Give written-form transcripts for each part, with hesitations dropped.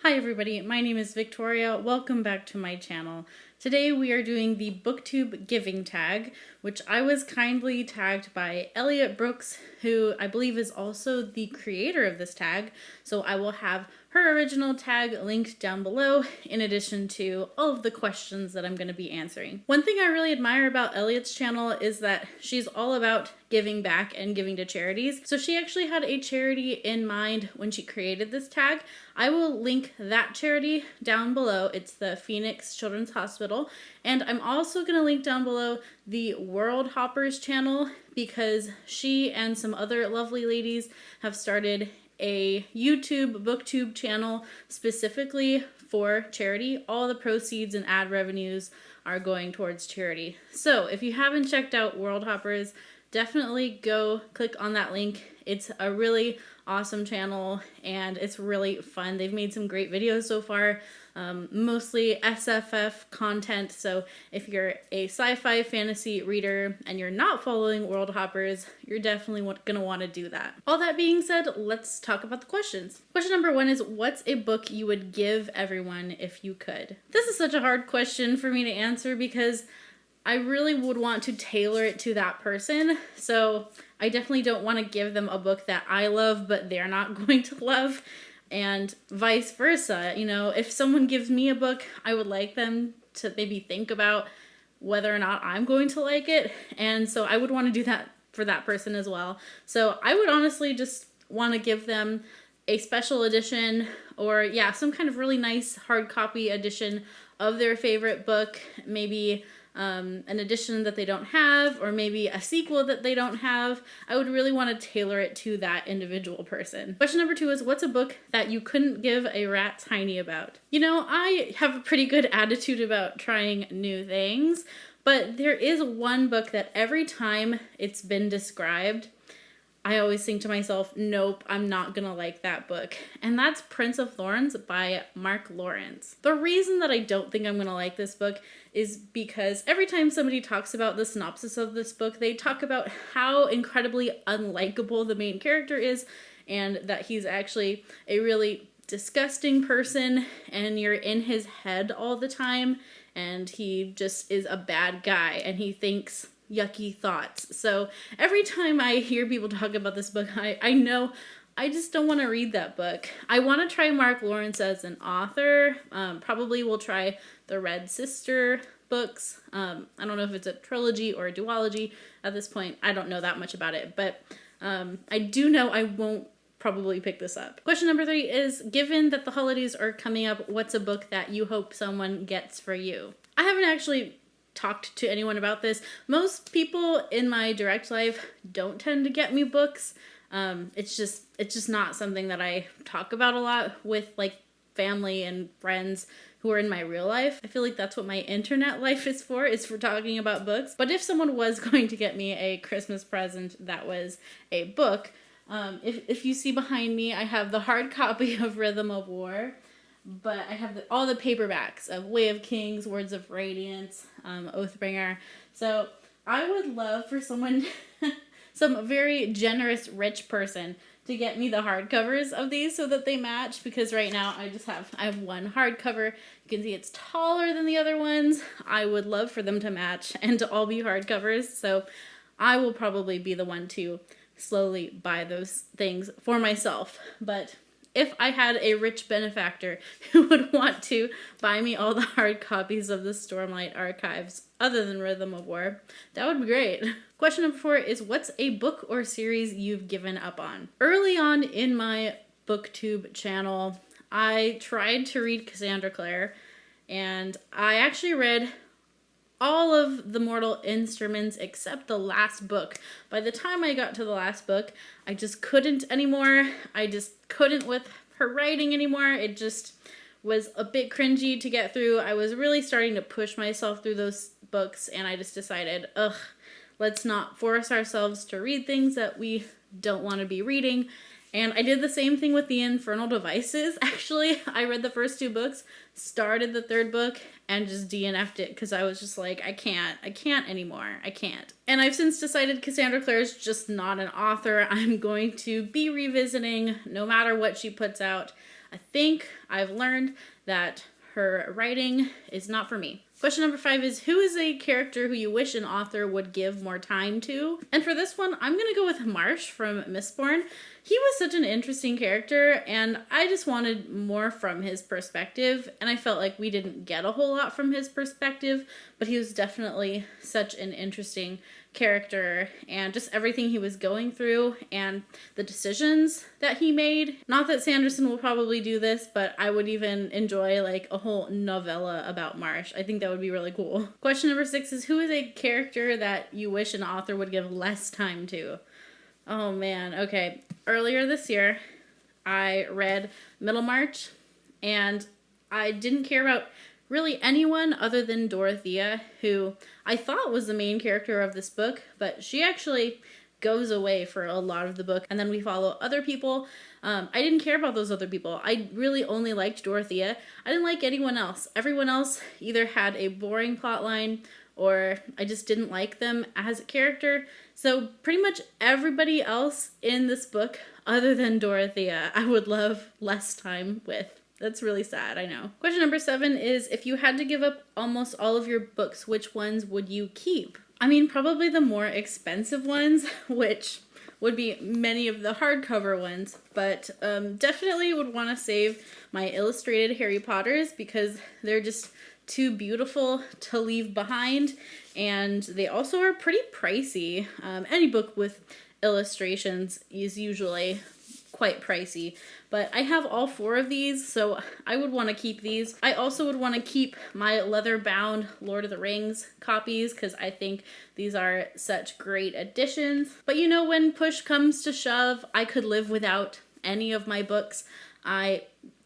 Hi everybody, my name is Victoria. Welcome back to my channel. Today we are doing the Booktube Giving Tag, which I was kindly tagged by Elliot Brooks, who I believe is also the creator of this tag. So I will have her original tag linked down below, in addition to all of the questions that I'm going to be answering. One thing I really admire about Elliot's channel is that she's all about giving back and giving to charities. So she actually had a charity in mind when she created this tag. I will link that charity down below. It's the Phoenix Children's Hospital. And I'm also going to link down below the World Hoppers channel because she and some other lovely ladies have started a YouTube booktube channel specifically for charity. All the proceeds and ad revenues are going towards charity. So if you haven't checked out World Hoppers, definitely go click on that link. It's a really awesome channel and it's really fun. They've made some great videos so far, mostly SFF content. So if you're a sci-fi fantasy reader and you're not following World Hoppers, you're definitely going to want to do that. All that being said, let's talk about the questions. Question number one is, what's a book you would give everyone if you could? This is such a hard question for me to answer because I really would want to tailor it to that person. So I definitely don't want to give them a book that I love, but they're not going to love, and vice versa. You know, if someone gives me a book, I would like them to maybe think about whether or not I'm going to like it. And so I would want to do that for that person as well. So I would honestly just want to give them a special edition or some kind of really nice hard copy edition of their favorite book, maybe an edition that they don't have, or maybe a sequel that they don't have. I would really want to tailor it to that individual person. Question number two is, what's a book that you couldn't give a rat's hiney about? You know, I have a pretty good attitude about trying new things, but there is one book that every time it's been described, I always think to myself, nope, I'm not gonna like that book. And that's Prince of Thorns by Mark Lawrence. The reason that I don't think I'm gonna like this book is because every time somebody talks about the synopsis of this book, they talk about how incredibly unlikable the main character is and that he's actually a really disgusting person and you're in his head all the time and he just is a bad guy and he thinks yucky thoughts. So every time I hear people talk about this book, I know I just don't want to read that book. I want to try Mark Lawrence as an author. Probably will try the Red Sister books. I don't know if it's a trilogy or a duology at this point. I don't know that much about it, but I do know I won't probably pick this up. Question number three is, given that the holidays are coming up, what's a book that you hope someone gets for you? I haven't actually talked to anyone about this. Most people in my direct life don't tend to get me books. It's just not something that I talk about a lot with like family and friends who are in my real life. I feel like that's what my internet life is for talking about books. But if someone was going to get me a Christmas present that was a book, if you see behind me, I have the hard copy of Rhythm of War. But I have all the paperbacks of Way of Kings, Words of Radiance, Oathbringer. So I would love for someone, some very generous, rich person, to get me the hardcovers of these so that they match. Because right now I have one hardcover. You can see it's taller than the other ones. I would love for them to match and to all be hardcovers. So I will probably be the one to slowly buy those things for myself. But if I had a rich benefactor who would want to buy me all the hard copies of the Stormlight Archives other than Rhythm of War, that would be great. Question number four is, what's a book or series you've given up on? Early on in my BookTube channel, I tried to read Cassandra Clare, and I actually read all of the Mortal Instruments except the last book. By the time I got to the last book, I just couldn't anymore. I just couldn't with her writing anymore. It just was a bit cringy to get through. I was really starting to push myself through those books, and I just decided, let's not force ourselves to read things that we don't want to be reading. And I did the same thing with the Infernal Devices. Actually, I read the first two books, started the third book, and just DNF'd it because I was just like, I can't anymore. I can't. And I've since decided Cassandra Clare is just not an author I'm going to be revisiting no matter what she puts out. I think I've learned that her writing is not for me. Question number 5 is, who is a character who you wish an author would give more time to? And for this one, I'm gonna go with Marsh from Mistborn. He was such an interesting character, and I just wanted more from his perspective, and I felt like we didn't get a whole lot from his perspective, but he was definitely such an interesting character, and just everything he was going through and the decisions that he made. Not that Sanderson will probably do this, but I would even enjoy like a whole novella about Marsh. I think that would be really cool. Question number 6 is, who is a character that you wish an author would give less time to? Oh man, okay. Earlier this year, I read Middlemarch, and I didn't care about really anyone other than Dorothea, who I thought was the main character of this book, but she actually goes away for a lot of the book, and then we follow other people. I didn't care about those other people. I really only liked Dorothea. I didn't like anyone else. Everyone else either had a boring plot line, or I just didn't like them as a character. So pretty much everybody else in this book, other than Dorothea, I would love less time with. That's really sad, I know. Question number 7 is, if you had to give up almost all of your books, which ones would you keep? I mean, probably the more expensive ones, which would be many of the hardcover ones, but definitely would want to save my illustrated Harry Potters because they're just too beautiful to leave behind, and they also are pretty pricey. Any book with illustrations is usually quite pricey, but I have all 4 of these, so I would want to keep these. I also would want to keep my leather-bound Lord of the Rings copies because I think these are such great additions. But you know, when push comes to shove, I could live without any of my books. I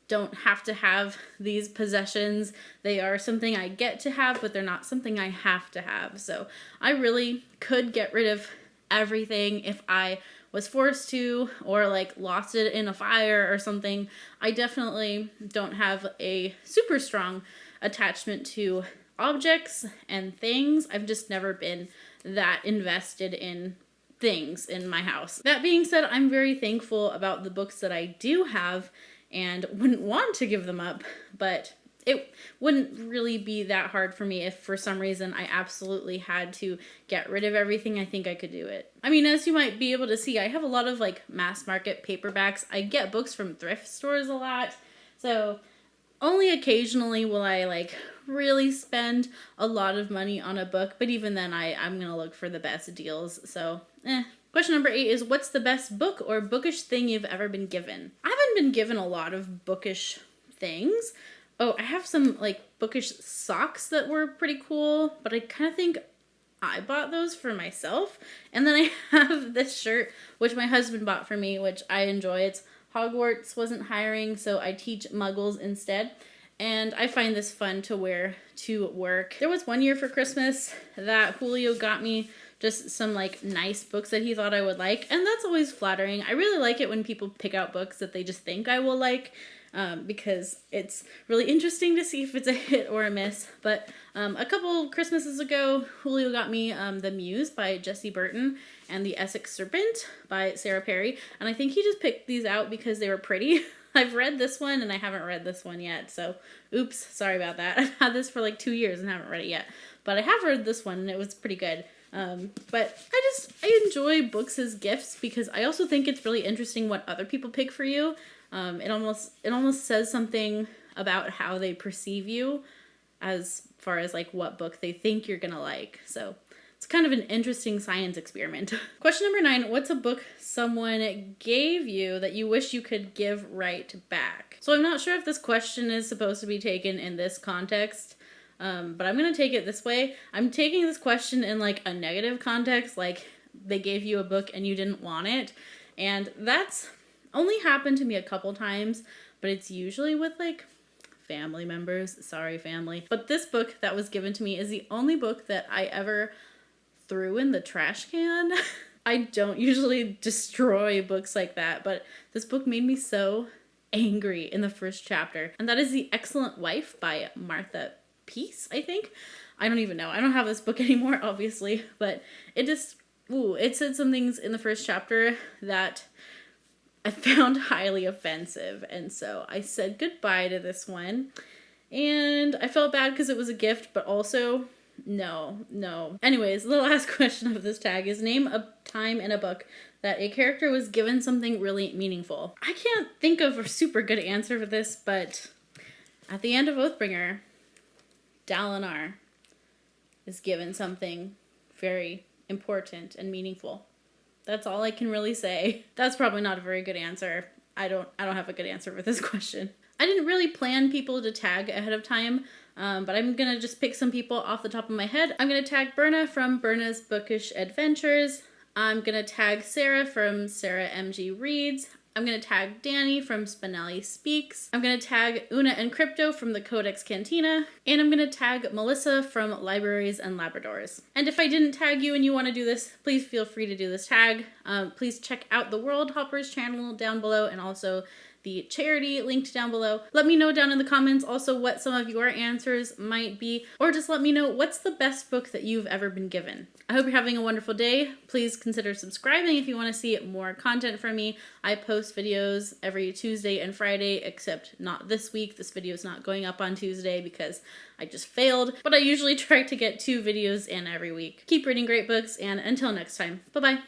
don't have to have these possessions. They are something I get to have, but they're not something I have to have. So I really could get rid of everything if I was forced to, or like lost it in a fire or something. I definitely don't have a super strong attachment to objects and things. I've just never been that invested in things in my house. That being said, I'm very thankful about the books that I do have and wouldn't want to give them up, but it wouldn't really be that hard for me if for some reason I absolutely had to get rid of everything. I think I could do it. I mean, as you might be able to see, I have a lot of like mass market paperbacks. I get books from thrift stores a lot, so only occasionally will I like really spend a lot of money on a book, but even then I'm gonna look for the best deals, so Question number 8 is, what's the best book or bookish thing you've ever been given? I haven't been given a lot of bookish things. Oh, I have some like bookish socks that were pretty cool, but I kind of think I bought those for myself. And then I have this shirt, which my husband bought for me, which I enjoy. It's Hogwarts wasn't hiring, so I teach Muggles instead. And I find this fun to wear to work. There was one year for Christmas that Julio got me just some like nice books that he thought I would like, and that's always flattering. I really like it when people pick out books that they just think I will like, because it's really interesting to see if it's a hit or a miss. But a couple Christmases ago, Julio got me The Muse by Jessie Burton and The Essex Serpent by Sarah Perry, and I think he just picked these out because they were pretty. I've read this one and I haven't read this one yet, so oops, sorry about that. I've had this for like 2 years and haven't read it yet, but I have read this one and it was pretty good. But I enjoy books as gifts because I also think it's really interesting what other people pick for you. It almost says something about how they perceive you as far as like what book they think you're gonna like. So it's kind of an interesting science experiment. Question number 9, what's a book someone gave you that you wish you could give right back? So I'm not sure if this question is supposed to be taken in this context, but I'm going to take it this way. I'm taking this question in like a negative context, like they gave you a book and you didn't want it. And that's only happened to me a couple times, but it's usually with like family members. Sorry, family. But this book that was given to me is the only book that I ever threw in the trash can. I don't usually destroy books like that, but this book made me so angry in the first chapter. And that is The Excellent Wife by Martha Peace, I think. I don't even know. I don't have this book anymore, obviously, but it just, it said some things in the first chapter that I found highly offensive. And so I said goodbye to this one. And I felt bad because it was a gift, but also no. Anyways, the last question of this tag is name a time in a book that a character was given something really meaningful. I can't think of a super good answer for this, but at the end of Oathbringer, Dalinar is given something very important and meaningful. That's all I can really say. That's probably not a very good answer. I don't have a good answer for this question. I didn't really plan people to tag ahead of time, but I'm gonna just pick some people off the top of my head. I'm gonna tag Berna from Berna's Bookish Adventures. I'm gonna tag Sarah from Sarah MG Reads. I'm gonna tag Danny from Spinelli Speaks. I'm gonna tag Una and Crypto from the Codex Cantina. And I'm gonna tag Melissa from Libraries and Labradors. And if I didn't tag you and you wanna do this, please feel free to do this tag. Please check out the World Hoppers channel down below and also the charity linked down below. Let me know down in the comments also what some of your answers might be, or just let me know what's the best book that you've ever been given. I hope you're having a wonderful day. Please consider subscribing if you want to see more content from me. I post videos every Tuesday and Friday, except not this week. This video is not going up on Tuesday because I just failed, but I usually try to get 2 videos in every week. Keep reading great books, and until next time, bye-bye.